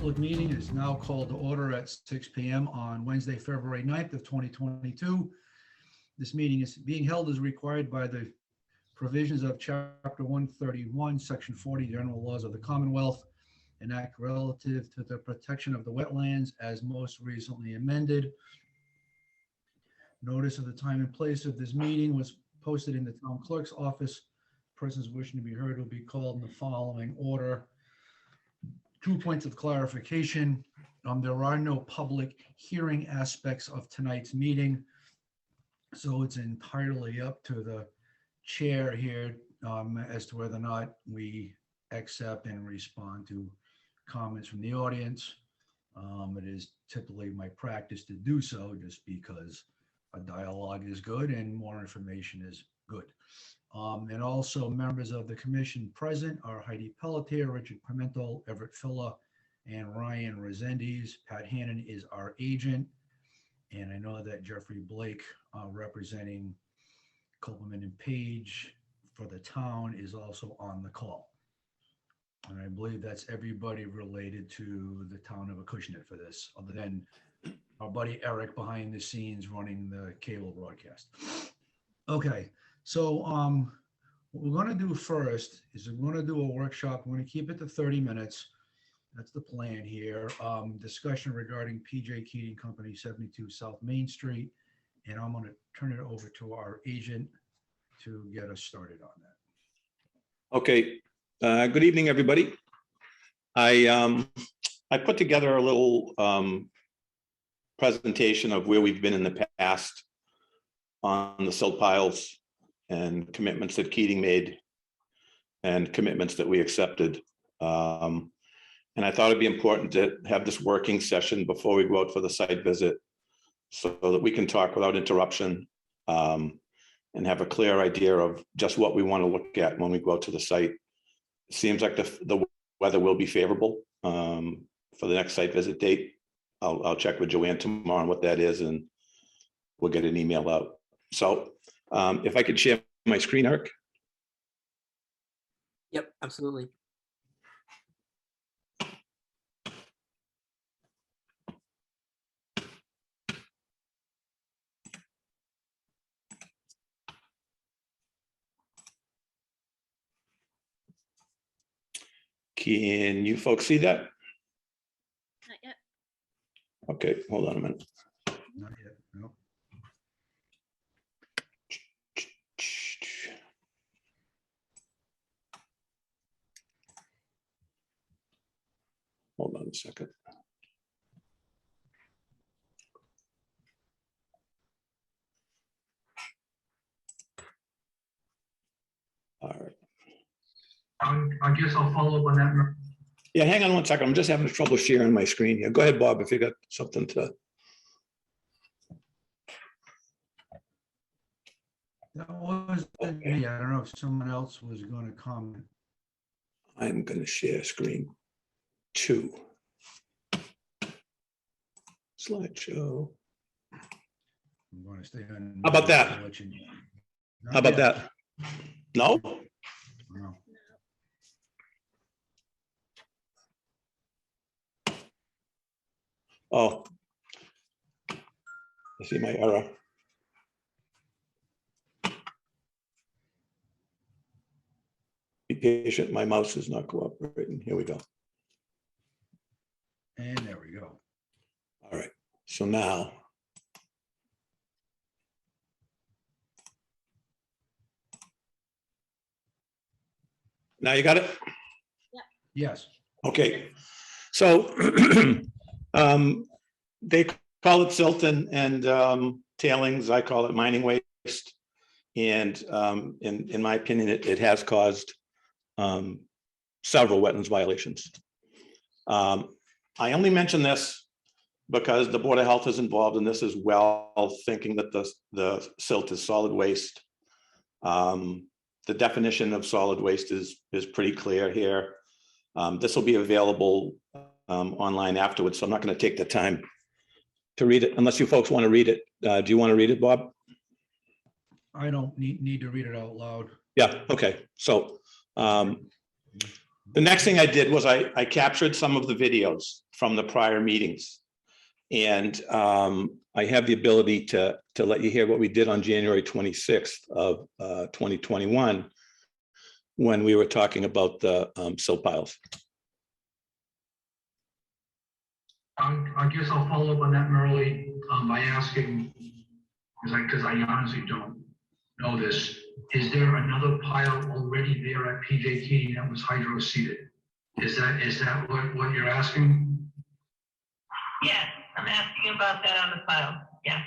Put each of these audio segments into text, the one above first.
public meeting is now called to order at 6 p.m. on Wednesday, February 9th of 2022. This meeting is being held as required by the provisions of Chapter 131, Section 40, General Laws of the Commonwealth, an act relative to the protection of the wetlands as most recently amended. Notice of the time and place of this meeting was posted in the town clerk's office. Persons wishing to be heard will be called in the following order. 2 points of clarification. There are no public hearing aspects of tonight's meeting, so it's entirely up to the chair here as to whether or not we accept and respond to comments from the audience. It is typically my practice to do so just because a dialogue is good and more information is good. And also members of the commission present are Heidi Pelletier, Richard Pimentel, Everett Filla, and Ryan Resendiz. Pat Hannon is our agent. And I know that Jeffrey Blake, representing Copeland and Page for the town, is also on the call. And I believe that's everybody related to the town of Acushnet for this, other than our buddy Eric behind the scenes running the cable broadcast. Okay, so what we're going to do first is we're going to do a workshop. We're going to keep it to 30 minutes. That's the plan here. Discussion regarding PJ Keating Company, 72 South Main Street. And I'm going to turn it over to our agent to get us started on that. Okay. Good evening, everybody. I put together a little presentation of where we've been in the past on the silt piles and commitments that Keating made and commitments that we accepted. And I thought it'd be important to have this working session before we go out for the site visit so that we can talk without interruption and have a clear idea of just what we want to look at when we go out to the site. It seems like the weather will be favorable for the next site visit date. I'll check with Joanne tomorrow on what that is, and we'll get an email out. So if I could share my screen, Eric. Yep, absolutely. Can you folks see that? Not yet. Okay, hold on a minute. Not yet, no. Hold on a second. All right. I guess I'll follow up on that. Yeah, hang on one second. I'm just having trouble sharing my screen here. Go ahead, Bob, if you got something to. That was me. I don't know if someone else was going to comment. I'm going to share screen 2. Slideshow. I'm going to stay on. How about that? How about that? No? No. Oh, I see my error. Be patient, my mouse is not cooperating. Here we go. And there we go. All right, so now. Now you got it? Yes. Okay, so they call it silt and tailings. I call it mining waste. And in my opinion, it has caused several wetlands violations. I only mention this because the Board of Health is involved in this as well, thinking that the silt is solid waste. The definition of solid waste is pretty clear here. This will be available online afterwards, so I'm not going to take the time to read it unless you folks want to read it. Do you want to read it, Bob? I don't need to read it out loud. Yeah, okay. So The next thing I did was I captured some of the videos from the prior meetings. And I have the ability to let you hear what we did on January 26th of 2021 when we were talking about the silt piles. I guess I'll follow up on that, Merle, by asking, because I honestly don't know this. Is there another pile already there at PJ Keating that was hydro seeded? Is that what you're asking? Yes, I'm asking about that on the file, yeah.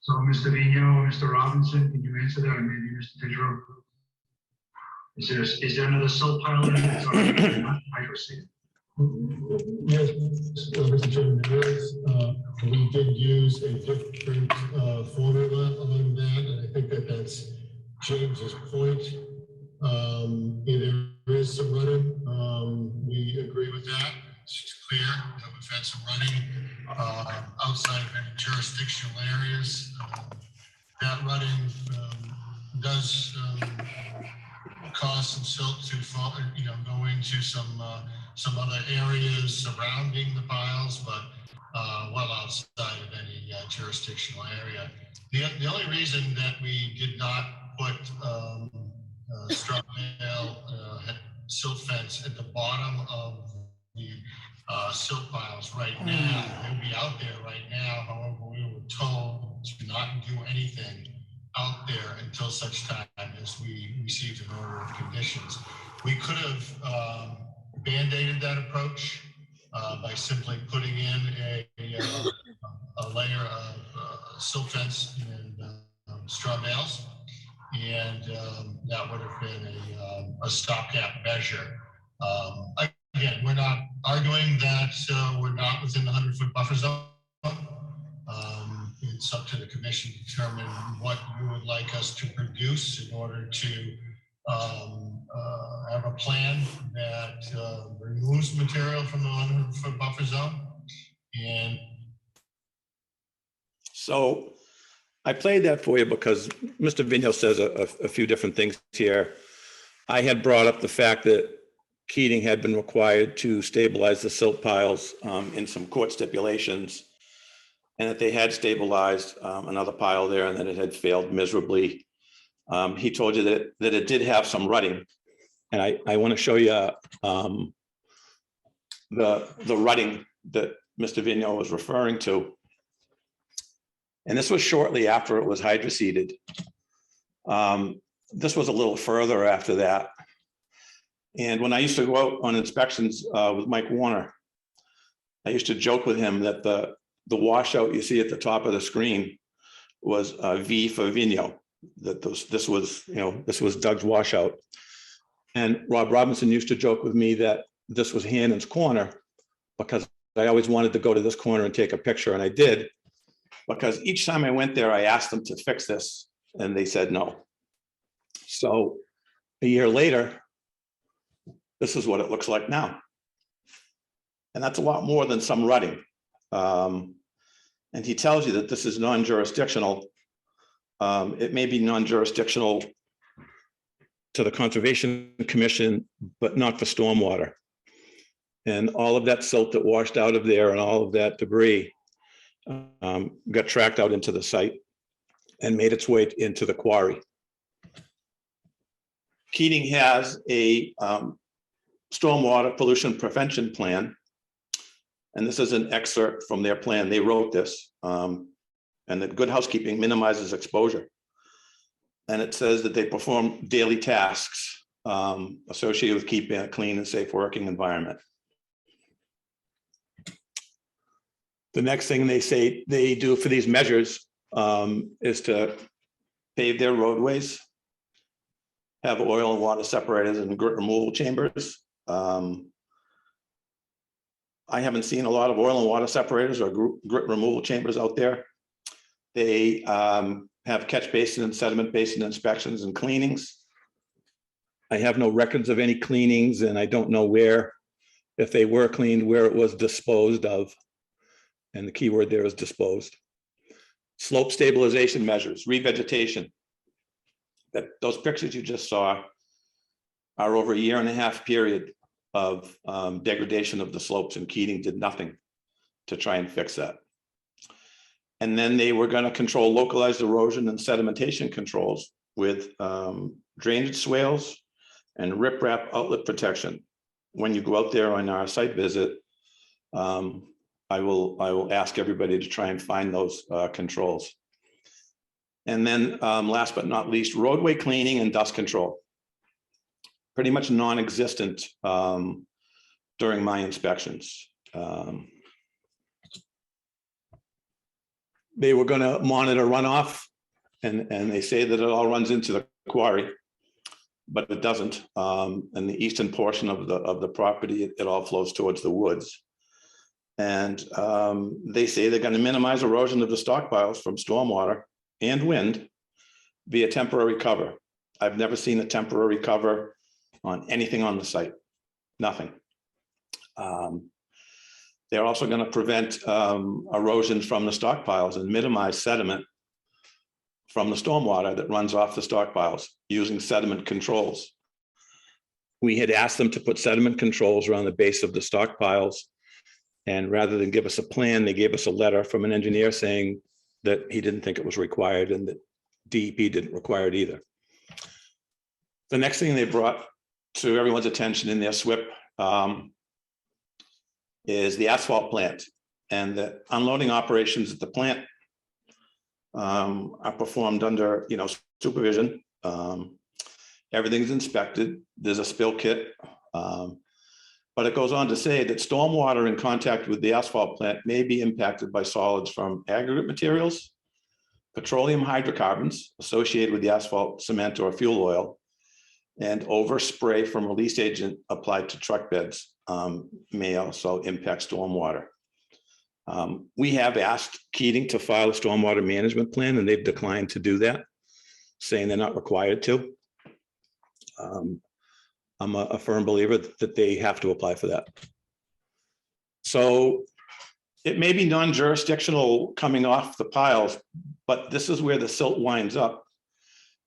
So Mr. Vino, Mr. Robinson, can you answer that, or maybe Mr. Tidrow? Is there another silt pile in there that's already not hydro seeded? Yes, Mr. Chairman, there is, we did use a different formula on that, and I think that's James's point. There is some running. We agree with that. It's clear that we've had some running outside of any jurisdictional areas. That running does cause some silt to fall, go into some other areas surrounding the piles, but well outside of any jurisdictional area. The only reason that we did not put straw bale silt fence at the bottom of the silt piles right now, they'll be out there right now. However, we were told to not do anything out there until such time as we received an order of conditions. We could have band-aided that approach by simply putting in a layer of silt fence and straw bales, and that would have been a stopgap measure. Again, we're not arguing that we're not within the 100-foot buffer zone. It's up to the commission to determine what you would like us to produce in order to have a plan that removes material from the 100-foot buffer zone. And So I played that for you because Mr. Vigno says a few different things here. I had brought up the fact that Keating had been required to stabilize the silt piles in some court stipulations, and that they had stabilized another pile there and that it had failed miserably. He told you that it did have some rutting. And I want to show you the rutting that Mr. Vigno was referring to. And this was shortly after it was hydroseeded. This was a little further after that. And when I used to go out on inspections with Mike Warner, I used to joke with him that the washout you see at the top of the screen was V for Vigno. That this was Doug's washout. And Rob Robinson used to joke with me that this was Hannon's corner because I always wanted to go to this corner and take a picture, and I did, because each time I went there, I asked them to fix this, and they said no. So a year later, this is what it looks like now. And that's a lot more than some rutting. And he tells you that this is non-jurisdictional. It may be non-jurisdictional to the Conservation Commission, but not for stormwater. And all of that silt that washed out of there and all of that debris got tracked out into the site and made its way into the quarry. Keating has a stormwater pollution prevention plan. And this is an excerpt from their plan. They wrote this. And that good housekeeping minimizes exposure. And it says that they perform daily tasks associated with keeping a clean and safe working environment. The next thing they say they do for these measures is to pave their roadways, have oil and water separators and grit removal chambers. I haven't seen a lot of oil and water separators or grit removal chambers out there. They have catch basin and sediment basin inspections and cleanings. I have no records of any cleanings, and I don't know where, if they were cleaned, where it was disposed of. And the key word there is disposed. Slope stabilization measures, revegetation. Those pictures you just saw our over a year and a half period of degradation of the slopes, and Keating did nothing to try and fix that. And then they were going to control localized erosion and sedimentation controls with drainage swales and riprap outlet protection. When you go out there on our site visit, I will ask everybody to try and find those controls. And then last but not least, roadway cleaning and dust control. Pretty much non-existent during my inspections. They were going to monitor runoff, and they say that it all runs into the quarry, but it doesn't. In the eastern portion of the property, it all flows towards the woods. And they say they're going to minimize erosion of the stockpiles from stormwater and wind via temporary cover. I've never seen a temporary cover on anything on the site, nothing. They're also going to prevent erosion from the stockpiles and minimize sediment from the stormwater that runs off the stockpiles using sediment controls. We had asked them to put sediment controls around the base of the stockpiles, and rather than give us a plan, they gave us a letter from an engineer saying that he didn't think it was required and that DEP didn't require it either. The next thing they brought to everyone's attention in their SWIP is the asphalt plant, and the unloading operations at the plant are performed under, supervision. Everything's inspected. There's a spill kit. But it goes on to say that stormwater in contact with the asphalt plant may be impacted by solids from aggregate materials, petroleum hydrocarbons associated with the asphalt, cement, or fuel oil, and overspray from release agent applied to truck beds may also impact stormwater. We have asked Keating to file a stormwater management plan, and they've declined to do that, saying they're not required to. I'm a firm believer that they have to apply for that. So it may be non-jurisdictional coming off the piles, but this is where the silt winds up.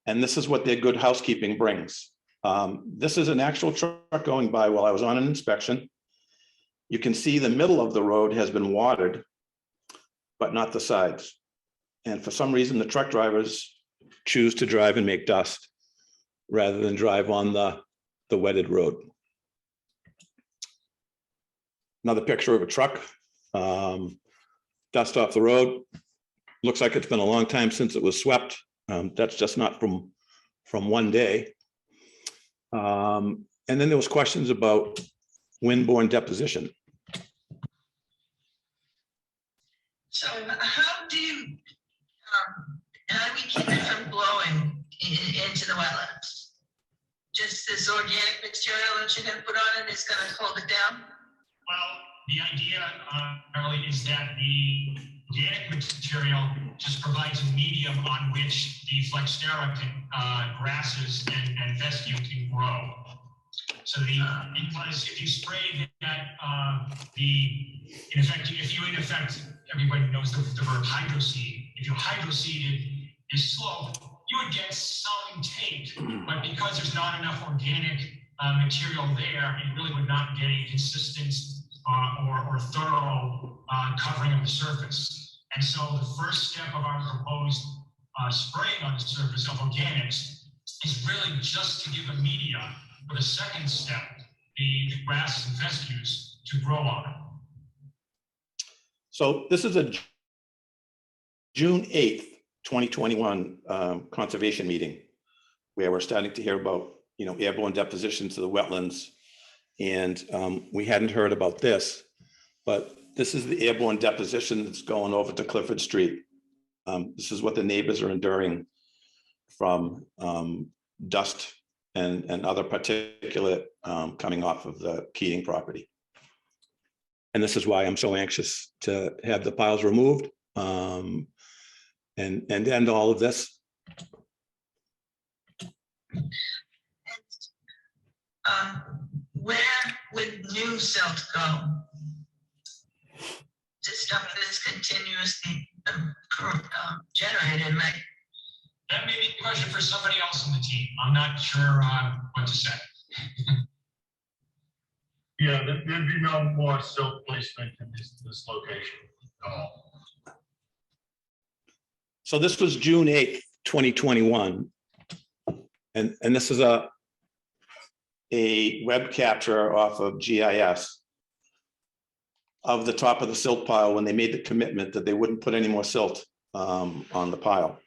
And this is what their good housekeeping brings. This is an actual truck going by while I was on an inspection. You can see the middle of the road has been watered, but not the sides. And for some reason, the truck drivers choose to drive and make dust rather than drive on the wetted road. Another picture of a truck, dust off the road. Looks like it's been a long time since it was swept. That's just not from one day. And then there was questions about windborne deposition. So how do we keep it from blowing into the wetlands? Just this organic material that you're gonna put on it is gonna hold it down? Well, the idea, Marley, is that the organic material just provides a medium on which the Flexnera grasses and fescue can grow. So because if you spray that, in effect, everybody knows the verb hydroseed. If you hydroseeded this slope, you would get some take, but because there's not enough organic material there, you really would not get a consistent or thorough covering of the surface. And so the first step of our proposed spraying on the surface of organics is really just to give a media for the second step, the grasses and fescues to grow on. So this is a June 8th, 2021 conservation meeting where we're starting to hear about, airborne deposition to the wetlands. And we hadn't heard about this, but this is the airborne deposition that's going over to Clifford Street. This is what the neighbors are enduring from dust and other particulate coming off of the Keating property. And this is why I'm so anxious to have the piles removed and end all of this. Where would new silt go? To stuff that is continuously generated, right? That may be a question for somebody else on the team. I'm not sure what to say. Yeah, there'd be no more silt placement in this location at all. So this was June 8th, 2021. And this is a web capture off of GIS of the top of the silt pile when they made the commitment that they wouldn't put any more silt on the pile.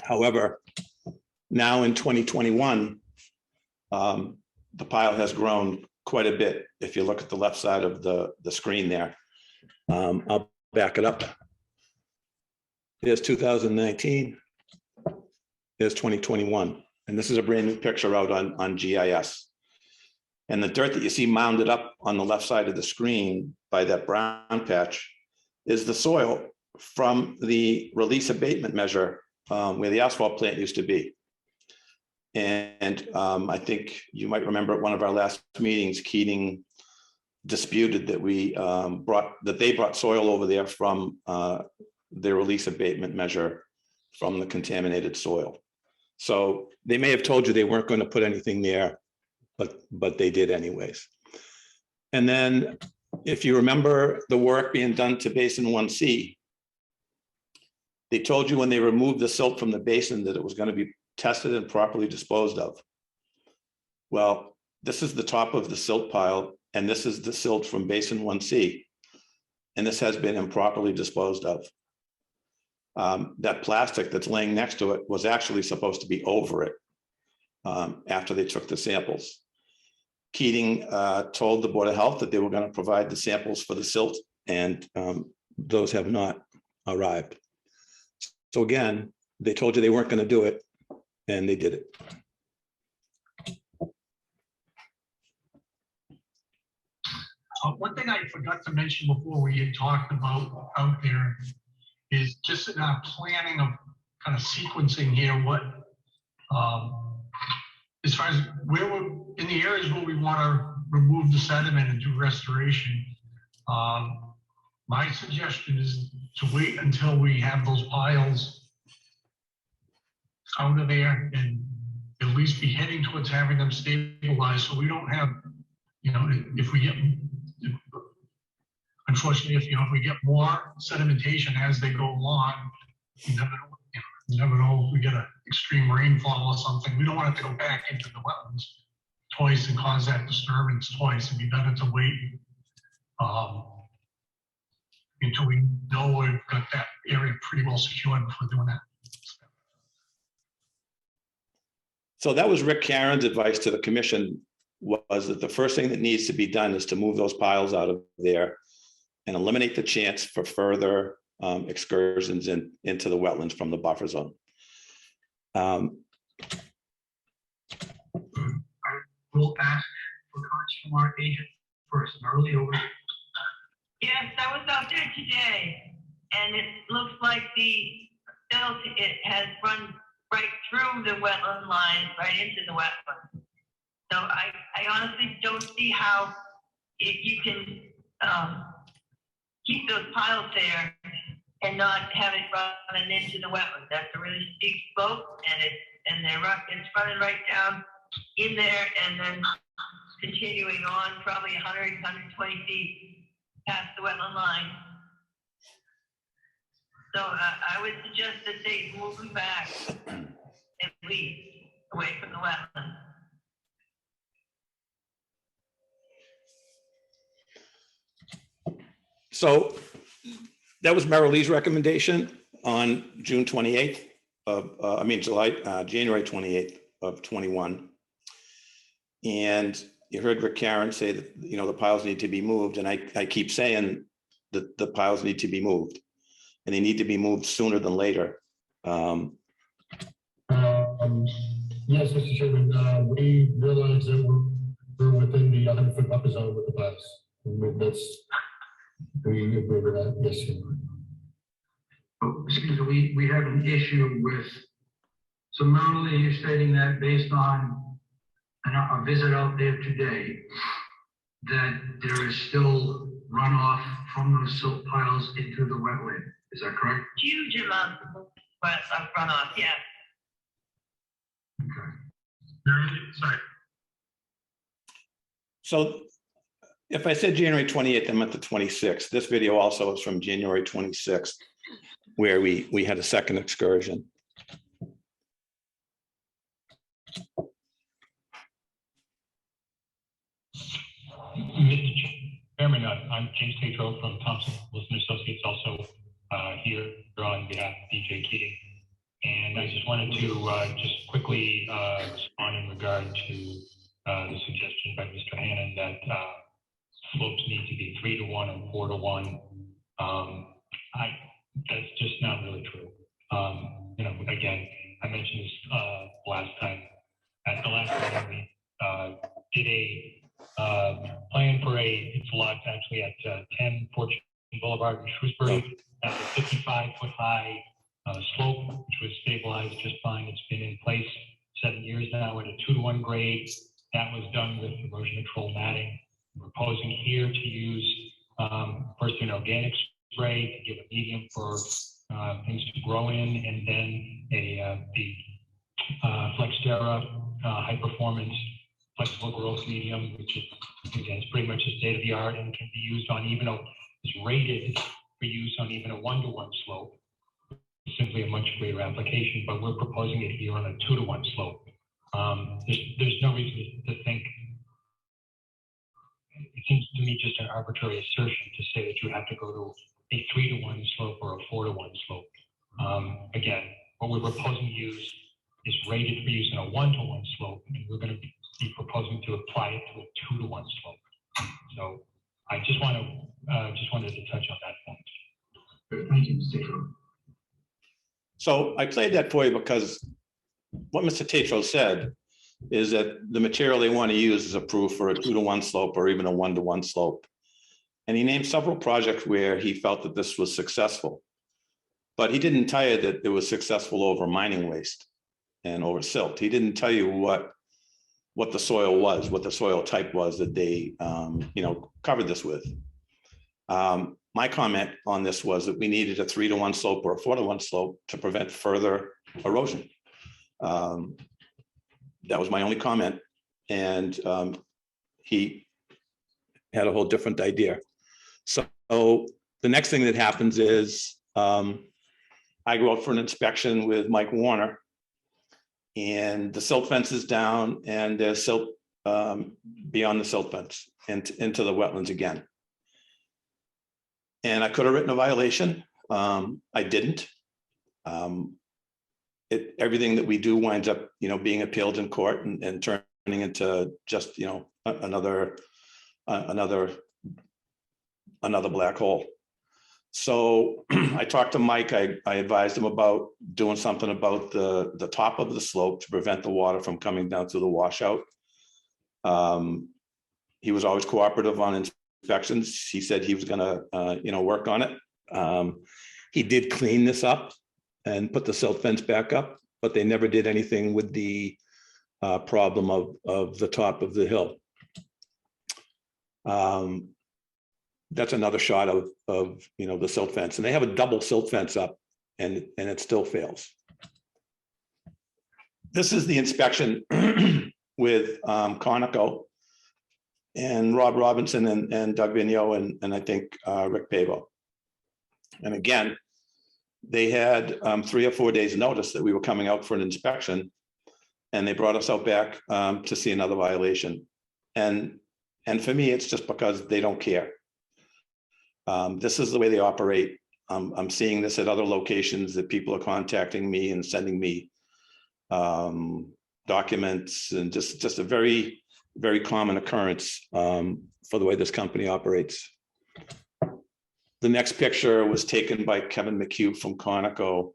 However, now in 2021, the pile has grown quite a bit. If you look at the left side of the screen there, I'll back it up. Here's 2019. Here's 2021. And this is a brand new picture out on GIS. And the dirt that you see mounded up on the left side of the screen by that brown patch is the soil from the release abatement measure where the asphalt plant used to be. And I think you might remember at one of our last meetings, Keating disputed that they brought soil over there from their release abatement measure from the contaminated soil. So they may have told you they weren't going to put anything there, but they did anyways. And then if you remember the work being done to Basin 1C, they told you when they removed the silt from the basin that it was going to be tested and properly disposed of. Well, this is the top of the silt pile, and this is the silt from Basin 1C, and this has been improperly disposed of. That plastic that's laying next to it was actually supposed to be over it after they took the samples. Keating told the Board of Health that they were going to provide the samples for the silt, and those have not arrived. So again, they told you they weren't going to do it, and they did it. One thing I forgot to mention before we had talked about out there is just in our planning of kind of sequencing here, what, as far as where we're in the areas where we want to remove the sediment and do restoration, my suggestion is to wait until we have those piles out of there and at least be heading towards having them stabilized, so we don't have, you know, if we get, unfortunately, if we get more sedimentation as they go along, you never know, you never know if we get an extreme rainfall or something. We don't want it to go back into the wetlands twice and cause that disturbance twice. It'd be better to wait until we know we've got that area pretty well secured before doing that. So that was Rick Karen's advice to the commission, was that the first thing that needs to be done is to move those piles out of there and eliminate the chance for further excursions into the wetlands from the buffer zone. We'll ask for comments from our agent first. Early over. Yes, I was out there today, and it looks like the silt, it has run right through the wetland line, right into the wetland. So I honestly don't see how you can keep those piles there and not have it running into the wetland. That's a really steep slope, and it's running right down in there and then continuing on probably 100, 120 feet past the wetland line. So I would suggest that they move them back at least away from the wetland. So that was Marilee's recommendation on June 28th of, January 28th of 21. And you heard Rick Karen say that, the piles need to be moved. And I keep saying that the piles need to be moved, and they need to be moved sooner than later. Yes, Mr. Chairman, we realize that we're within the 100-foot buffer zone with the piles. We agree with that, yes, sir. Oh, excuse me, we have an issue with, so normally you're stating that based on a visit out there today, that there is still runoff from those silt piles into the wetland. Is that correct? Huge amounts of runoff, yeah. Okay. Sorry. So if I said January 28th, I meant the 26th. This video also is from January 26th, where we had a second excursion. Mr. Chairman, I'm James Tatro from Thompson Wilson Associates, also here on behalf of DJ Keating. And I just wanted to just quickly respond in regard to the suggestion by Mr. Hannon that slopes need to be 3-to-1 and 4-to-1. That's just not really true. You know, again, I mentioned this last time. At the last meeting, we did a plan for it's a lot actually at 10 Fortune Boulevard in Shrewsbury. That's a 55-foot high slope, which was stabilized just fine. It's been in place 7 years now at a 2-to-1 grade. That was done with erosion control matting. We're proposing here to use first an organic spray to give a medium for things to grow in, and then the Flexterra high performance flexible growth medium, which is again is pretty much the state of the art and can be used on even a is rated for use on even a 1-to-1 slope. It's simply a much greater application, but we're proposing it here on a 2-to-1 slope. There's no reason to think. It seems to me just an arbitrary assertion to say that you have to go to a 3-to-1 slope or a 4-to-1 slope. Again, what we're proposing to use is rated for use in a 1-to-1 slope, and we're going to be proposing to apply it to a 2-to-1 slope. So I just wanted to touch on that point. Thank you, Mr. Tatro. So I played that for you because what Mr. Tatro said is that the material they want to use is approved for a 2-to-1 slope or even a 1-to-1 slope. And he named several projects where he felt that this was successful. But he didn't tell you that it was successful over mining waste and over silt. He didn't tell you what the soil was, what the soil type was that they covered this with. My comment on this was that we needed a 3-to-1 slope or a 4-to-1 slope to prevent further erosion. That was my only comment. And he had a whole different idea. So the next thing that happens is I go out for an inspection with Mike Warner, and the silt fence is down and there's silt beyond the silt fence and into the wetlands again. And I could have written a violation. I didn't. Everything that we do winds up, being appealed in court and turning into just, another black hole. So I talked to Mike. I advised him about doing something about the top of the slope to prevent the water from coming down through the washout. He was always cooperative on inspections. He said he was going to, work on it. He did clean this up and put the silt fence back up, but they never did anything with the problem of the top of the hill. That's another shot of the silt fence, and they have a double silt fence up, and it still fails. This is the inspection with Conoco and Rob Robinson and Doug Vigneault and I think Rick Pavo. And again, they had 3 or 4 days notice that we were coming out for an inspection, and they brought us out back to see another violation. And for me, it's just because they don't care. This is the way they operate. I'm seeing this at other locations that people are contacting me and sending me documents, and just a very, very common occurrence for the way this company operates. The next picture was taken by Kevin McHugh from Conoco.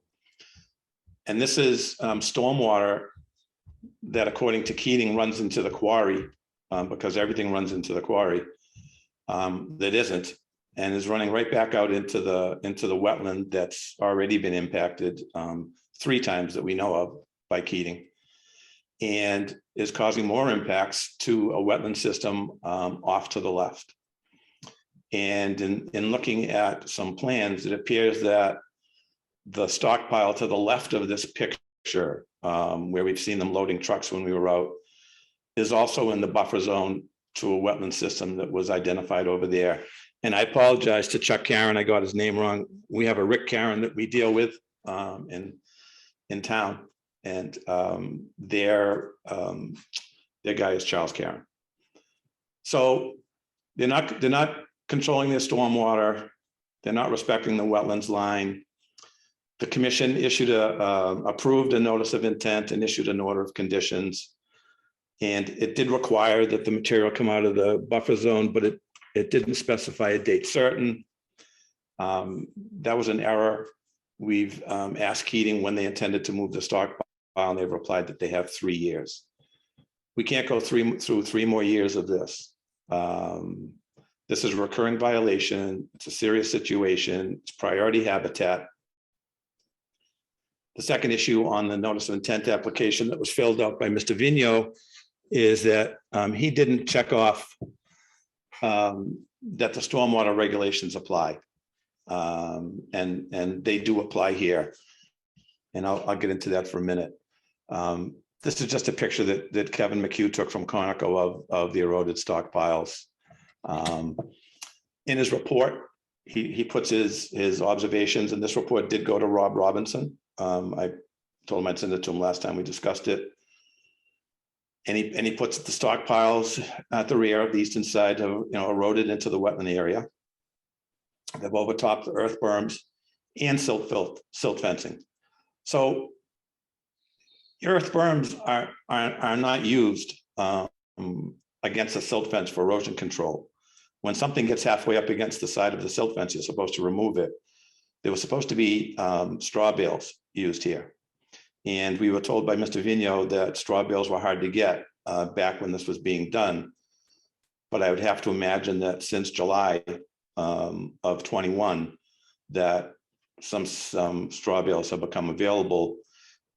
And this is stormwater that, according to Keating, runs into the quarry, because everything runs into the quarry that isn't, and is running right back out into the wetland that's already been impacted 3 times that we know of by Keating, and is causing more impacts to a wetland system off to the left. And in looking at some plans, it appears that the stockpile to the left of this picture, where we've seen them loading trucks when we were out, is also in the buffer zone to a wetland system that was identified over there. And I apologize to Chuck Karen, I got his name wrong. We have a Rick Karen that we deal with in town, and their guy is Charles Karen. So they're not controlling their stormwater. They're not respecting the wetlands line. The commission issued approved a notice of intent and issued an order of conditions. And it did require that the material come out of the buffer zone, but it didn't specify a date certain. That was an error. We've asked Keating when they intended to move the stockpile, and they've replied that they have 3 years. We can't go through 3 more years of this. This is a recurring violation. It's a serious situation. It's priority habitat. The second issue on the notice of intent application that was filled out by Mr. Vigno is that he didn't check off that the stormwater regulations apply. And they do apply here. And I'll get into that for a minute. This is just a picture that Kevin McHugh took from Conoco of the eroded stockpiles. In his report, he puts his observations, and this report did go to Rob Robinson. I told him I'd send it to him last time we discussed it. And he puts the stockpiles at the rear of the eastern side have eroded into the wetland area. They've overtopped the earth berms and silt fencing. So earth berms are not used against a silt fence for erosion control. When something gets halfway up against the side of the silt fence, you're supposed to remove it. There was supposed to be straw bales used here. And we were told by Mr. Vigno that straw bales were hard to get back when this was being done. But I would have to imagine that since July of 21, that some straw bales have become available.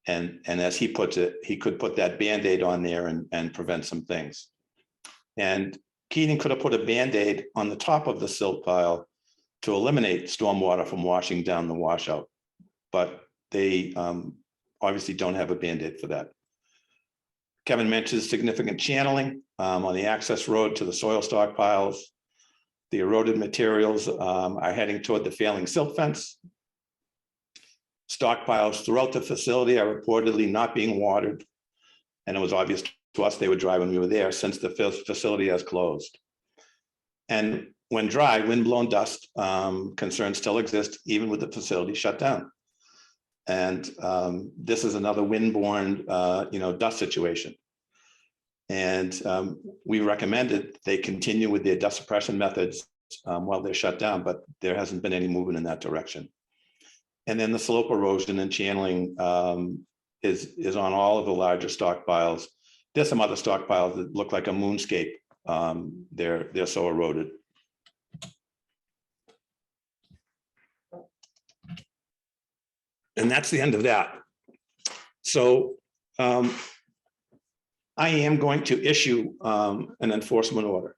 And as he puts it, he could put that Band-Aid on there and prevent some things. And Keating could have put a Band-Aid on the top of the silt pile to eliminate stormwater from washing down the washout. But they obviously don't have a Band-Aid for that. Kevin mentions significant channeling on the access road to the soil stockpiles. The eroded materials are heading toward the failing silt fence. Stockpiles throughout the facility are reportedly not being watered. And it was obvious to us they were dry when we were there, since the facility has closed. And when dry, windblown dust concerns still exist, even with the facility shut down. And this is another windborne, dust situation. And we recommended they continue with their dust suppression methods while they're shut down, but there hasn't been any movement in that direction. And then the slope erosion and channeling is on all of the larger stockpiles. There's some other stockpiles that look like a moonscape. They're so eroded. And that's the end of that. So I am going to issue an enforcement order.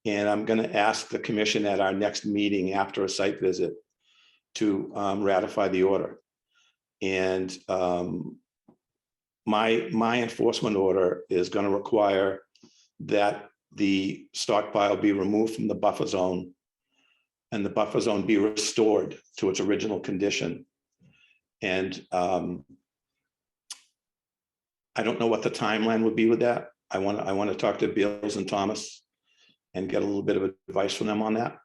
And I'm going to ask the commission at our next meeting after a site visit to ratify the order. And my enforcement order is going to require that the stockpile be removed from the buffer zone and the buffer zone be restored to its original condition. And I don't know what the timeline would be with that. I want to talk to Beals and Thomas and get a little bit of advice from them on that.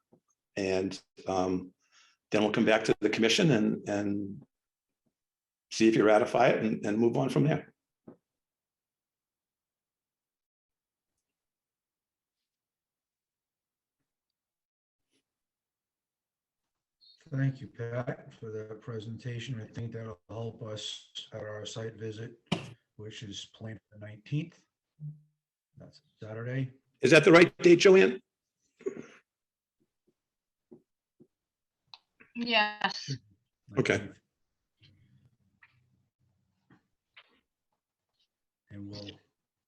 And then we'll come back to the commission and see if you ratify it and move on from there. Thank you, Pat, for that presentation. I think that'll help us at our site visit, which is planned for the 19th. That's Saturday. Is that the right date, Joanne? Yes. Okay. 19th. And we'll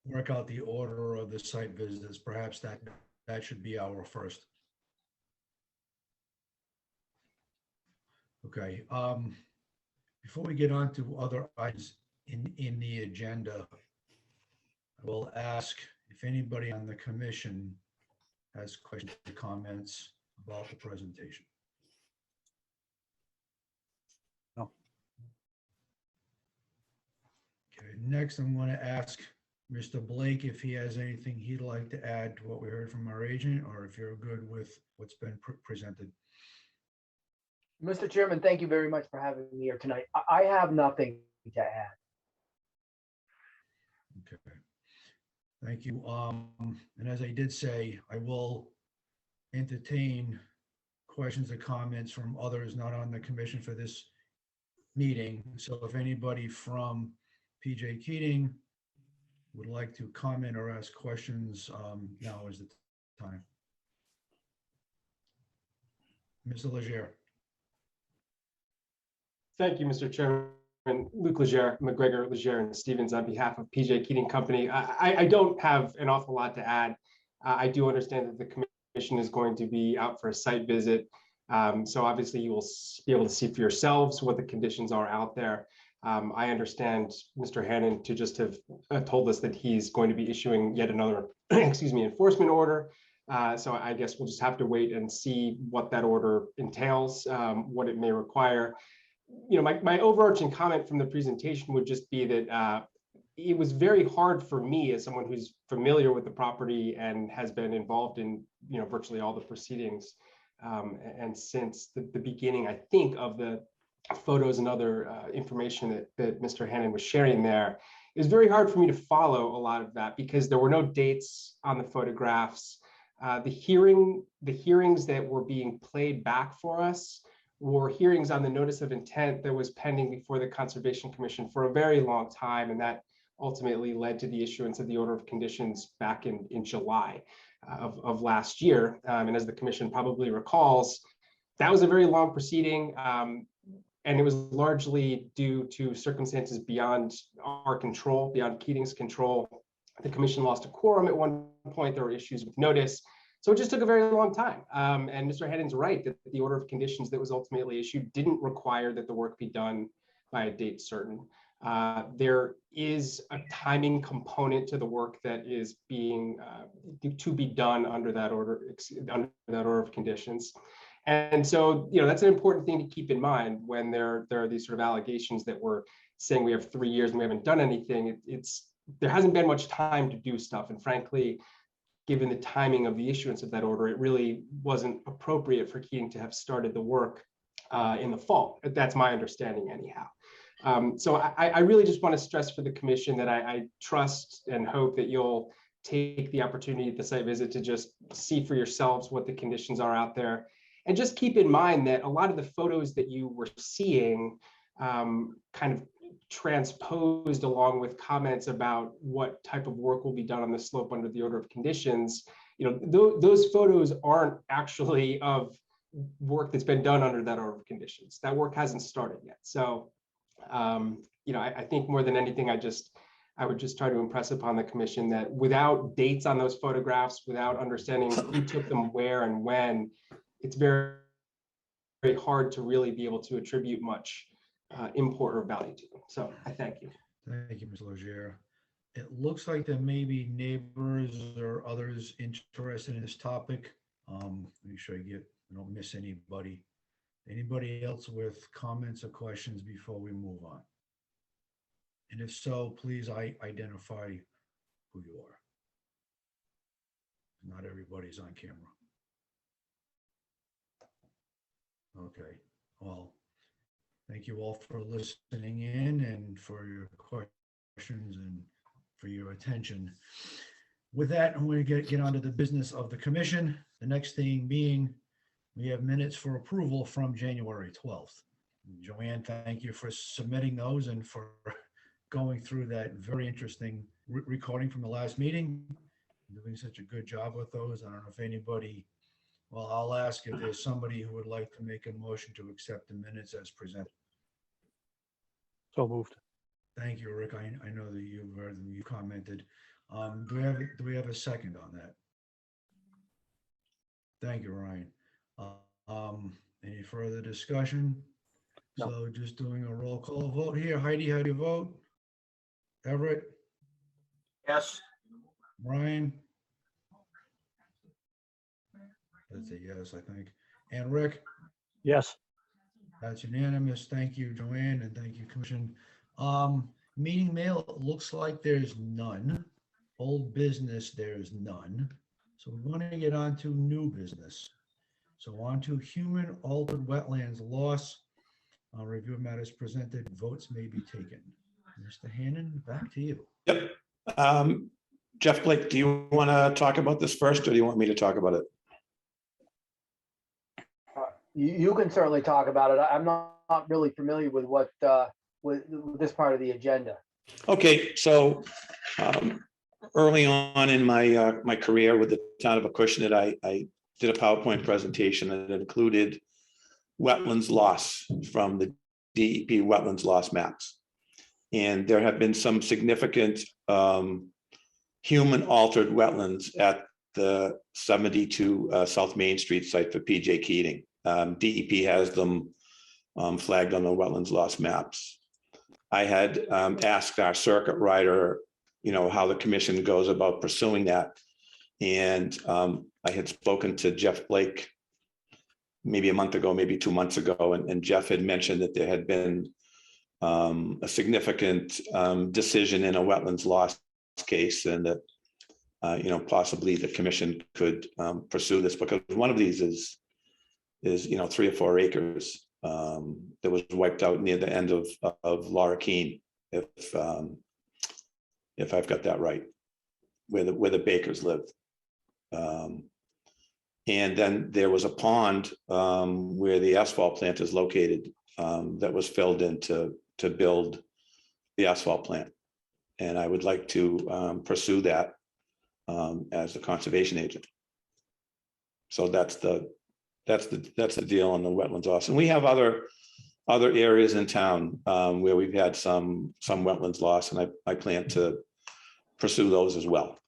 work out the order of the site visits. Perhaps that should be our first. Okay. Before we get on to other items in the agenda, I will ask if anybody on the commission has questions or comments about the presentation. No. Okay, next I'm going to ask Mr. Blake if he has anything he'd like to add to what we heard from our agent, or if you're good with what's been presented. Mr. Chairman, thank you very much for having me here tonight. I have nothing to add. Okay. Thank you. And as I did say, I will entertain questions or comments from others not on the commission for this meeting. So if anybody from PJ Keating would like to comment or ask questions, now is the time. Mr. Leger. Thank you, Mr. Chairman. Luke Leger, McGregor, Leger, and Stevens on behalf of PJ Keating Company. I don't have an awful lot to add. I do understand that the commission is going to be out for a site visit. So obviously you will be able to see for yourselves what the conditions are out there. I understand Mr. Hannon to just have told us that he's going to be issuing yet another, excuse me, enforcement order. So I guess we'll just have to wait and see what that order entails, what it may require. You know, my overarching comment from the presentation would just be that it was very hard for me as someone who's familiar with the property and has been involved in, you know, virtually all the proceedings. And since the beginning, I think, of the photos and other information that Mr. Hannon was sharing there, it was very hard for me to follow a lot of that because there were no dates on the photographs. The hearings that were being played back for us were hearings on the notice of intent that was pending before the Conservation Commission for a very long time, and that ultimately led to the issuance of the order of conditions back in July of last year. And as the commission probably recalls, that was a very long proceeding, and it was largely due to circumstances beyond our control, beyond Keating's control. The commission lost a quorum at one point. There were issues with notice. So it just took a very long time. And Mr. Hannon's right that the order of conditions that was ultimately issued didn't require that the work be done by a date certain. There is a timing component to the work that is being to be done under that order of conditions. And so, you know, that's an important thing to keep in mind when there are these sort of allegations that we're saying we have 3 years and we haven't done anything. There hasn't been much time to do stuff. And frankly, given the timing of the issuance of that order, it really wasn't appropriate for Keating to have started the work in the fall. That's my understanding anyhow. So I really just want to stress for the commission that I trust and hope that you'll take the opportunity at the site visit to just see for yourselves what the conditions are out there. And just keep in mind that a lot of the photos that you were seeing kind of transposed along with comments about what type of work will be done on the slope under the order of conditions, you know, those photos aren't actually of work that's been done under that order of conditions. That work hasn't started yet. So, you know, I think more than anything, I would just try to impress upon the commission that without dates on those photographs, without understanding who took them where and when, it's very, very hard to really be able to attribute much import or value to them. So I thank you. Thank you, Mr. Leger. It looks like there may be neighbors or others interested in this topic. Make sure I don't miss anybody. Anybody else with comments or questions before we move on? And if so, please identify who you are. Not everybody's on camera. Okay, well, thank you all for listening in and for your questions and for your attention. With that, I'm going to get on to the business of the commission. The next thing being, we have minutes for approval from January 12th. Joanne, thank you for submitting those and for going through that very interesting recording from the last meeting. Doing such a good job with those. I don't know if anybody, well, I'll ask if there's somebody who would like to make a motion to accept the minutes as presented. So moved. Thank you, Rick. I know that you commented. Do we have a second on that? Thank you, Ryan. Any further discussion? No. So just doing a roll call vote here. Heidi, how do you vote? Everett? Yes. Ryan? That's a yes, I think. And Rick? Yes. That's unanimous. Thank you, Joanne, and thank you, Commission. Meeting mail, it looks like there's none. Old business, there's none. So we want to get on to new business. So on to human altered wetlands loss. Review of matters presented, votes may be taken. Mr. Hannon, back to you. Yep. Jeff Blake, do you want to talk about this first, or do you want me to talk about it? You can certainly talk about it. I'm not really familiar with what, with this part of the agenda. Okay, so early on in my my career with the town of Acushnet, I did a PowerPoint presentation that included wetlands loss from the DEP wetlands loss maps. And there have been some significant human altered wetlands at the 72 South Main Street site for PJ Keating. DEP has them flagged on the wetlands loss maps. I had asked our circuit rider, you know, how the commission goes about pursuing that. And I had spoken to Jeff Blake maybe a month ago, maybe 2 months ago, and Jeff had mentioned that there had been a significant decision in a wetlands loss case, and that you know, possibly the commission could pursue this, because one of these is you know, 3 or 4 acres that was wiped out near the end of Laura Keene, if I've got that right, where the Bakers lived. And then there was a pond where the asphalt plant is located that was filled in to build the asphalt plant. And I would like to pursue that as a conservation agent. So that's the deal on the wetlands loss. And we have other areas in town where we've had some wetlands loss, and I plan to pursue those as well.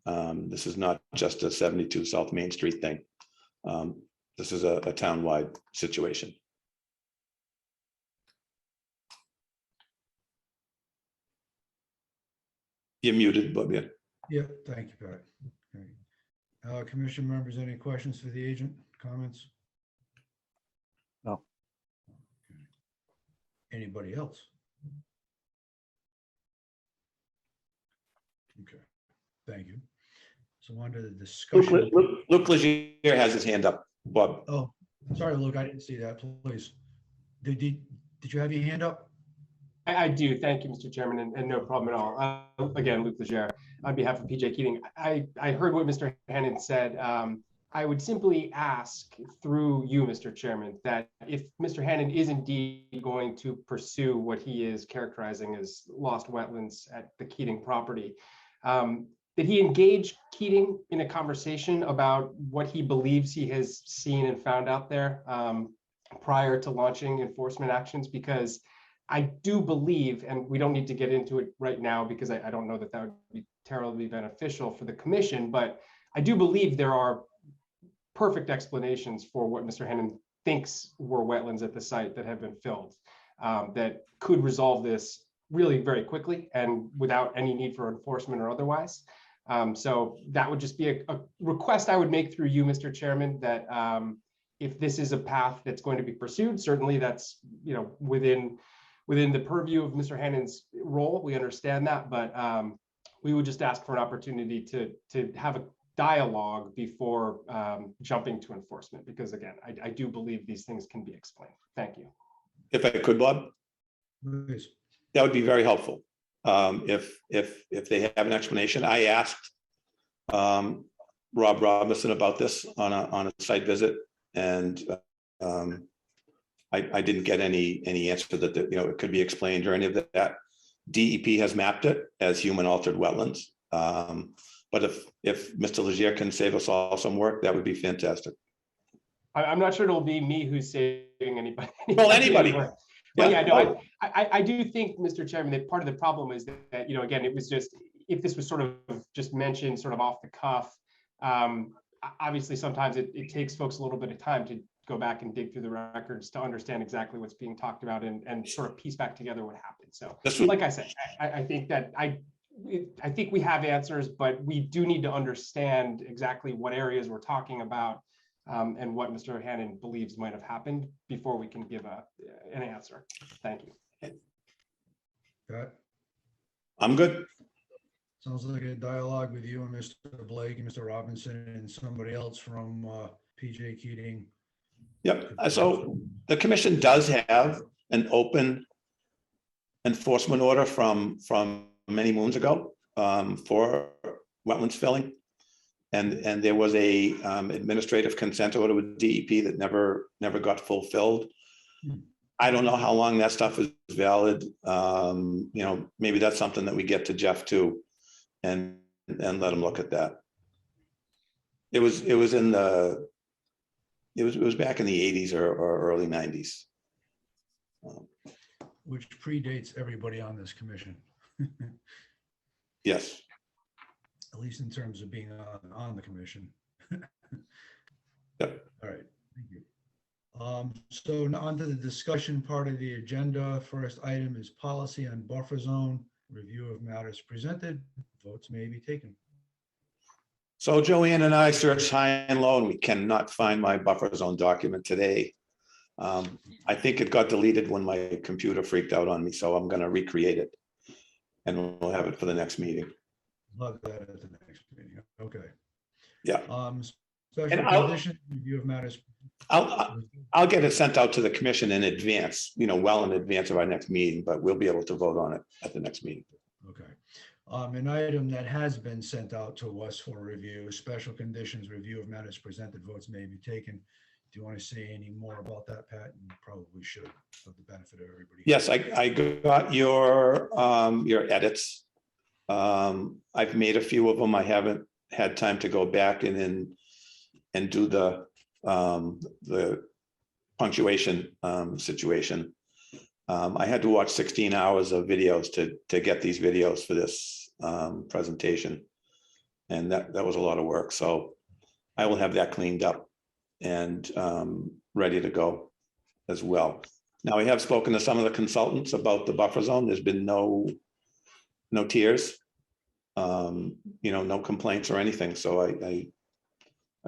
This is not just a 72 South Main Street thing. This is a town-wide situation. You're muted, Bob. Yeah. Yeah, thank you, Pat. Okay. Commission members, any questions for the agent? Comments? No. Anybody else? Okay, thank you. So on to the discussion. Luke Legier has his hand up, Bob. Oh, sorry, Luke, I didn't see that, please. Did you have your hand up? I do. Thank you, Mr. Chairman, and no problem at all. Again, Luke Legier, on behalf of PJ Keating. I heard what Mr. Hannon said. I would simply ask through you, Mr. Chairman, that if Mr. Hannon is indeed going to pursue what he is characterizing as lost wetlands at the Keating property, that he engage Keating in a conversation about what he believes he has seen and found out there prior to launching enforcement actions, because I do believe, and we don't need to get into it right now because I don't know that that would be terribly beneficial for the commission, but I do believe there are perfect explanations for what Mr. Hannon thinks were wetlands at the site that have been filled that could resolve this really very quickly and without any need for enforcement or otherwise. So that would just be a request I would make through you, Mr. Chairman, that if this is a path that's going to be pursued, certainly that's, you know, within the purview of Mr. Hannon's role. We understand that, but we would just ask for an opportunity to have a dialogue before jumping to enforcement, because again, I do believe these things can be explained. Thank you. If I could, Bob, Please. that would be very helpful. If they have an explanation. I asked Rob Robinson about this on a site visit, and I didn't get any answer that you know, it could be explained or any of that. DEP has mapped it as human altered wetlands. But if Mr. Legier can save us all some work, that would be fantastic. I'm not sure it'll be me who's saving anybody. Well, anybody. But yeah, no, I do think, Mr. Chairman, that part of the problem is that, you know, again, it was just, if this was sort of just mentioned sort of off the cuff, obviously sometimes it takes folks a little bit of time to go back and dig through the records to understand exactly what's being talked about and sort of piece back together what happened. So like I said, I think that I think we have answers, but we do need to understand exactly what areas we're talking about and what Mr. Hannon believes might have happened before we can give an answer. Thank you. Pat? I'm good. Sounds like a dialogue with you and Mr. Blake and Mr. Robinson and somebody else from PJ Keating. Yep. So the commission does have an open enforcement order from many moons ago for wetlands filling. And there was a administrative consent order with DEP that never got fulfilled. I don't know how long that stuff is valid. Maybe that's something that we get to Jeff too, and let him look at that. It was back in the 80s or early 90s. Which predates everybody on this commission. Yes. At least in terms of being on the commission. Yep. All right, thank you. So now on to the discussion part of the agenda. First item is policy on buffer zone, review of matters presented, votes may be taken. So Joanne and I searched high and low and we cannot find my buffer zone document today. I think it got deleted when my computer freaked out on me, so I'm going to recreate it and we'll have it for the next meeting. Love that at the next meeting. Okay. Yeah. Special And I'll- condition, review of matters. I'll get it sent out to the commission in advance, well in advance of our next meeting, but we'll be able to vote on it at the next meeting. Okay. An item that has been sent out to us for review, special conditions, review of matters presented, votes may be taken. Do you want to say any more about that, Pat? You probably should, for the benefit of everybody. Yes, I got your edits. I've made a few of them. I haven't had time to go back and do the punctuation situation. I had to watch 16 hours of videos to get these videos for this presentation. And that was a lot of work. So I will have that cleaned up and ready to go as well. Now, I have spoken to some of the consultants about the buffer zone. There's been no tears, no complaints or anything. So I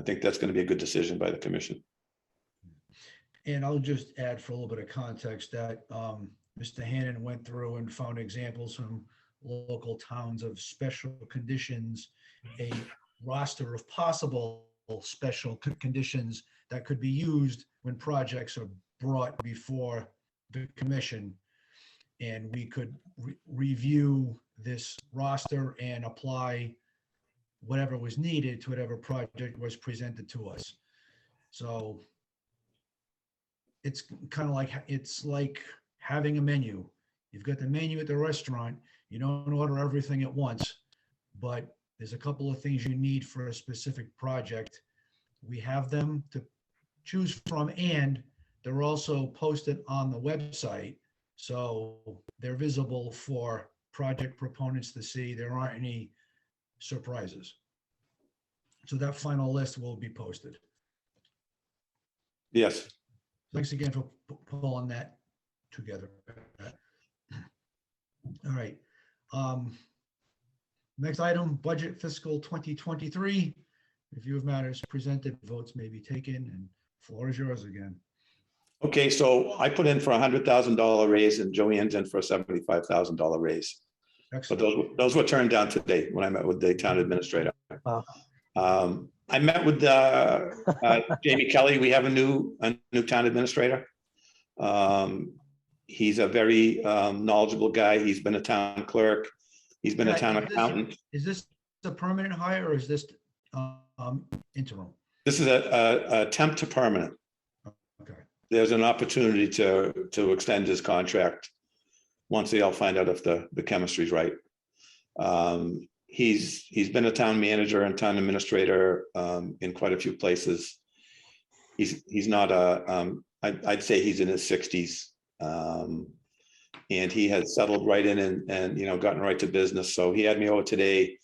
think that's going to be a good decision by the commission. And I'll just add for a little bit of context that Mr. Hannon went through and found examples from local towns of special conditions, a roster of possible special conditions that could be used when projects are brought before the commission. And we could review this roster and apply whatever was needed to whatever project was presented to us. So it's kind of like having a menu. You've got the menu at the restaurant. You don't order everything at once, but there's a couple of things you need for a specific project. We have them to choose from, and they're also posted on the website. So they're visible for project proponents to see. There aren't any surprises. So that final list will be posted. Yes. Thanks again for pulling that together. All right. Next item, budget fiscal 2023. Review of matters presented, votes may be taken, and floor is yours again. Okay, so I put in for $100,000 raise and Joanne's in for a $75,000 raise. But Excellent. those were turned down today when I met with the town administrator. I met with Jamie Kelly. We have a new town administrator. He's a very knowledgeable guy. He's been a town clerk. He's been a town accountant. Is this a permanent hire or is this interim? This is a temp to permanent. Okay. There's an opportunity to extend his contract once they all find out if the chemistry's right. He's been a town manager and town administrator in quite a few places. He's not I'd say he's in his 60s. And he has settled right in and gotten right to business. So he had me over today.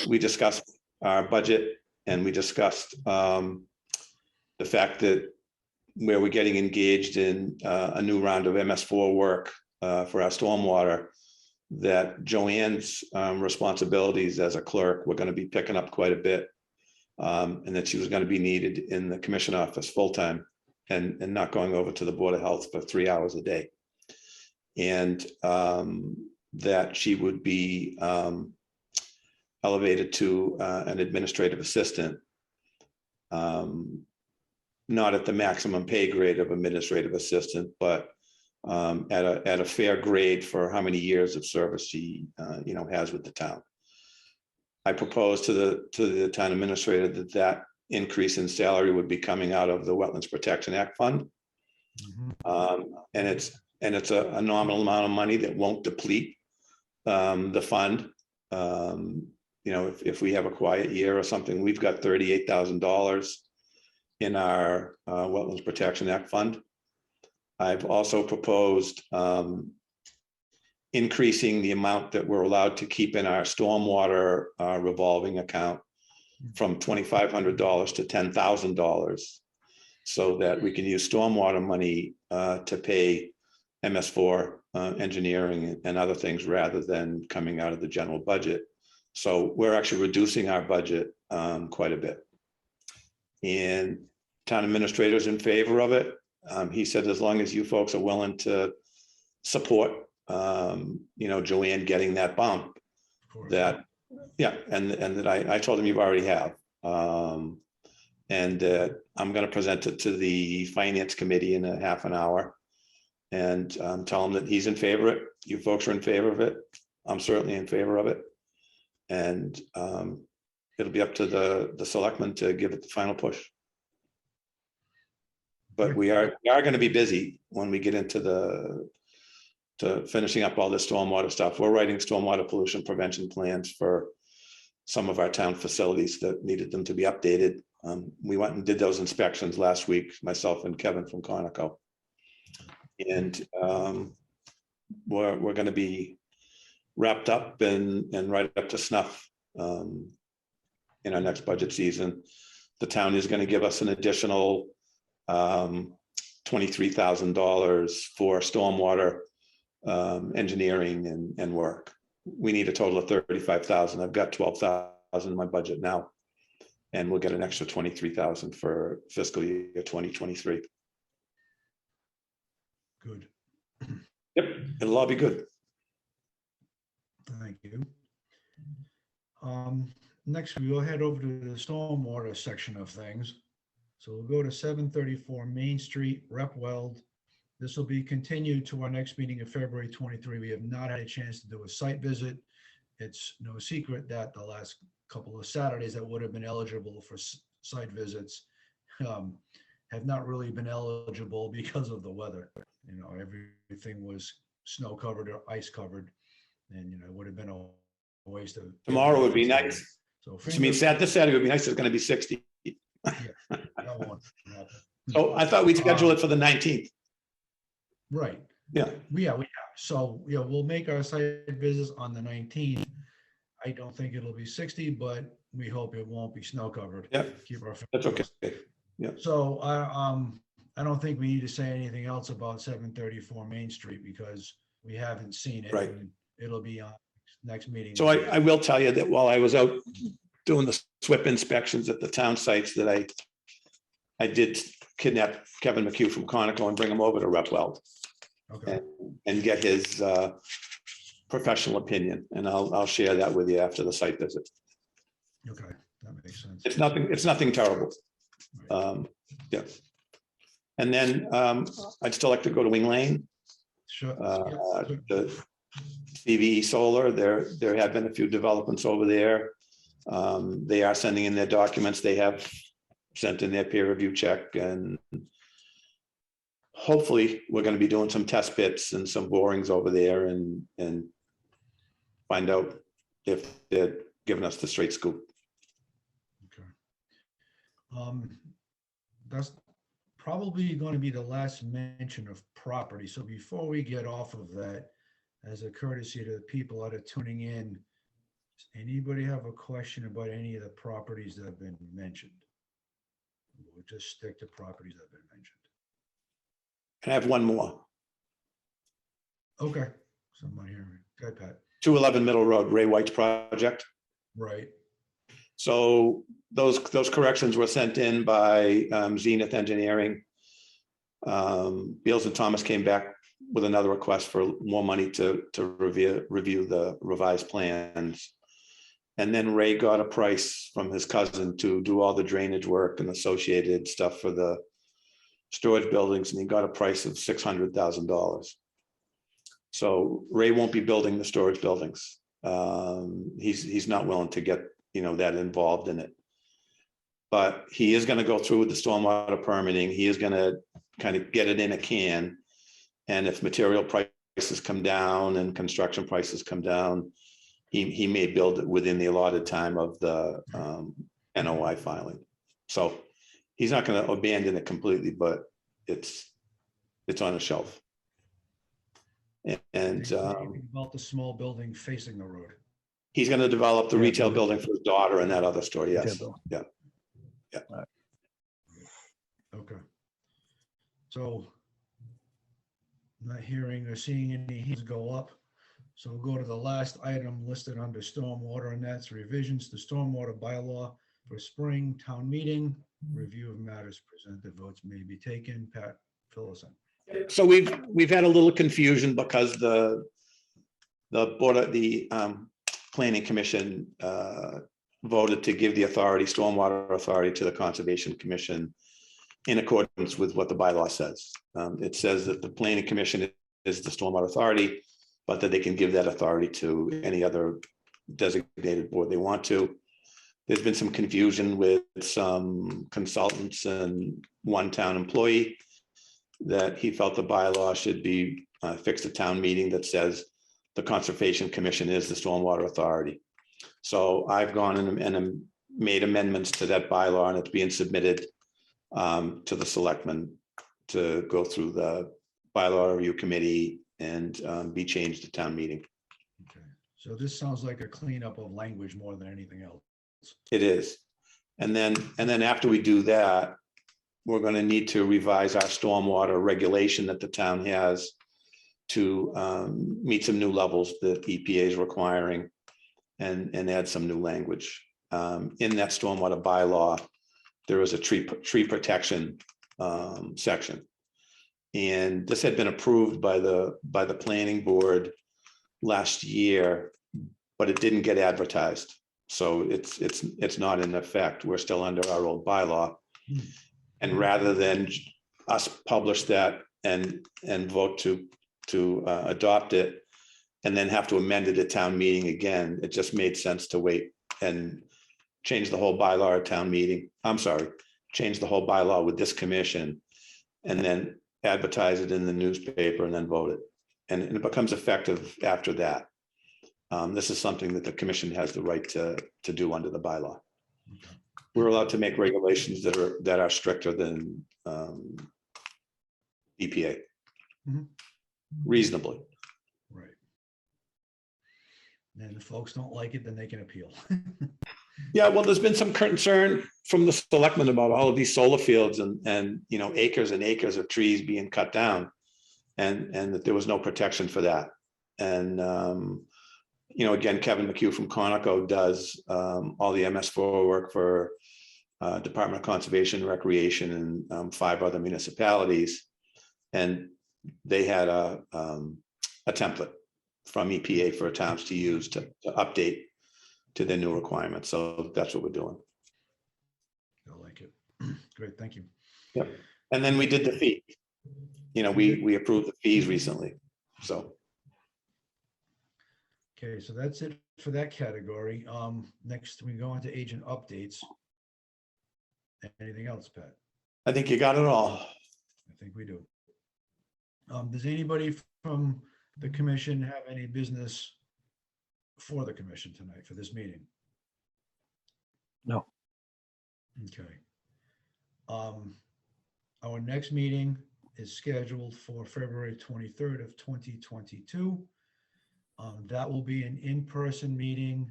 We discussed our budget and we discussed the fact that where we're getting engaged in a new round of MS4 work for our stormwater. that Joanne's responsibilities as a clerk were going to be picking up quite a bit. And that she was going to be needed in the commission office full-time and not going over to the Board of Health for 3 hours a day. And that she would be elevated to an administrative assistant, not at the maximum pay grade of administrative assistant, but at a fair grade for how many years of service she has with the town. I proposed to the town administrator that increase in salary would be coming out of the Wetlands Protection Act fund. And it's a nominal amount of money that won't deplete the fund. If we have a quiet year or something, we've got $38,000 in our Wetlands Protection Act fund. I've also proposed increasing the amount that we're allowed to keep in our stormwater revolving account from $2,500 to $10,000, so that we can use stormwater money to pay MS4 engineering and other things rather than coming out of the general budget. So we're actually reducing our budget quite a bit. And town administrator's in favor of it. He said, as long as you folks are willing to support, Joanne getting that bump, that, yeah, and that I told him you already have. And I'm going to present it to the finance committee in a half an hour and tell him that he's in favor of it. You folks are in favor of it. I'm certainly in favor of it. And it'll be up to the selectmen to give it the final push. But we are going to be busy when we get into finishing up all this stormwater stuff. We're writing stormwater pollution prevention plans for some of our town facilities that needed them to be updated. We went and did those inspections last week, myself and Kevin from Conoco. And we're going to be wrapped up and right up to snuff in our next budget season. The town is going to give us an additional $23,000 for stormwater engineering and work. We need a total of $35,000. I've got $12,000 in my budget now, and we'll get an extra $23,000 for fiscal year 2023. Good. Yep, it'll all be good. Thank you. Next, we'll head over to the stormwater section of things. So we'll go to 734 Main Street, Rep Weld. This will be continued to our next meeting of February 23. We have not had a chance to do a site visit. It's no secret that the last couple of Saturdays that would have been eligible for site visits have not really been eligible because of the weather. Everything was snow covered or ice covered, and it would have been a waste of. Tomorrow would be nice. So I mean, this Saturday would be nice. It's going to be 60. yeah, that won't happen. So I thought we'd schedule it for the 19th. Right. Yeah. We have. So we'll make our site visits on the 19th. I don't think it'll be 60, but we hope it won't be snow covered. Yeah. Keep our. That's okay. Yeah. So I don't think we need to say anything else about 734 Main Street because we haven't seen it. Right. And it'll be on next meeting. So I will tell you that while I was out doing the SWIP inspections at the town sites, that I did kidnap Kevin McHugh from Conoco and bring him over to Rep Weld. Okay. And get his professional opinion, and I'll share that with you after the site visit. Okay, that makes sense. It's nothing terrible. Yeah. And then I'd still like to go to Wing Lane. Sure. The CVE Solar, there have been a few developments over there. They are sending in their documents. They have sent in their peer review check, and hopefully we're going to be doing some test pits and some borings over there and find out if they're giving us the straight scoop. Okay. That's probably going to be the last mention of property. So before we get off of that, as a courtesy to the people that are tuning in, does anybody have a question about any of the properties that have been mentioned? We'll just stick to properties that have been mentioned. And I have one more. Okay, Somebody here. Go ahead, Pat. 211 Middle Road, Ray White's project. Right. So those corrections were sent in by Zenith Engineering. Beals and Thomas came back with another request for more money to review the revised plans. And then Ray got a price from his cousin to do all the drainage work and associated stuff for the storage buildings, and he got a price of $600,000. So Ray won't be building the storage buildings. He's not willing to get, that involved in it. But he is going to go through with the stormwater permitting. He is going to kind of get it in a can. And if material prices come down and construction prices come down, he may build it within the allotted time of the NOI filing. So he's not going to abandon it completely, but it's on a shelf. And About the small building facing the road. he's going to develop the Yeah, retail the building for his daughter and that other store. Yes. Retail Yeah. Okay. So not hearing or seeing any hands go up. So we'll go to the last item listed under stormwater, and that's revisions to stormwater bylaw for spring town meeting. Review of matters presented, votes may be taken. Pat, fill us in. So we've had a little confusion because the board of the planning commission voted to give the stormwater authority to the Conservation Commission in accordance with what the bylaw says. It says that the planning commission is the stormwater authority, but that they can give that authority to any other designated board they want to. There's been some confusion with some consultants and one town employee that he felt the bylaw should be fixed at town meeting that says the Conservation Commission is the stormwater authority. So I've gone and made amendments to that bylaw, and it's being submitted to the selectmen to go through the bylaw review committee and be changed at town meeting. Okay. So this sounds like a cleanup of language more than anything else. It is. And then after we do that, we're going to need to revise our stormwater regulation that the town has to meet some new levels that EPA is requiring and add some new language. In that stormwater bylaw, there is a tree protection section. And this had been approved by the planning board last year, but it didn't get advertised. So it's not in effect. We're still under our old bylaw. And rather than us publish that and vote to adopt it and then have to amend it at town meeting again, it just made sense to wait and change the whole bylaw at town meeting. I'm sorry, change the whole bylaw with this commission and then advertise it in the newspaper and then vote it. And it becomes effective after that. This is something that the commission has the right to do under the bylaw. We're allowed to make regulations that are stricter than EPA. Mhm. Reasonably. Right. And if folks don't like it, then they can appeal. Yeah, well, there's been some concern from the selectmen about all of these solar fields and acres and acres of trees being cut down, and that there was no protection for that. And again, Kevin McHugh from Conoco does all the MS4 work for Department of Conservation and Recreation and 5 other municipalities, and they had a template from EPA for towns to use to update to their new requirements. So that's what we're doing. I like it. Great, thank you. Yep. And then we did the fee. We approved the fees recently. So. Okay, so that's it for that category. Next, we go on to agent updates. Anything else, Pat? I think you got it all. I think we do. Does anybody from the commission have any business for the commission tonight for this meeting? No. Okay. Our next meeting is scheduled for February 23rd of 2022. That will be an in-person meeting.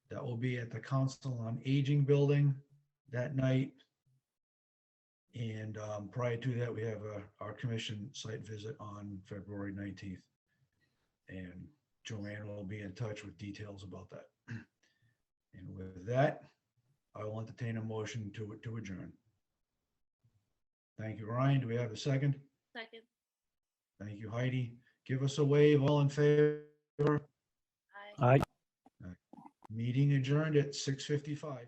That will be at the Council on Aging building that night. And prior to that, we have our commission site visit on February 19th. And Joanne will be in touch with details about that. And with that, I will entertain a motion to adjourn. Thank you, Ryan. Do we have a second? Second. Thank you, Heidi. Give us a wave. All in favor? Aye. Aye. Meeting adjourned at 6:55.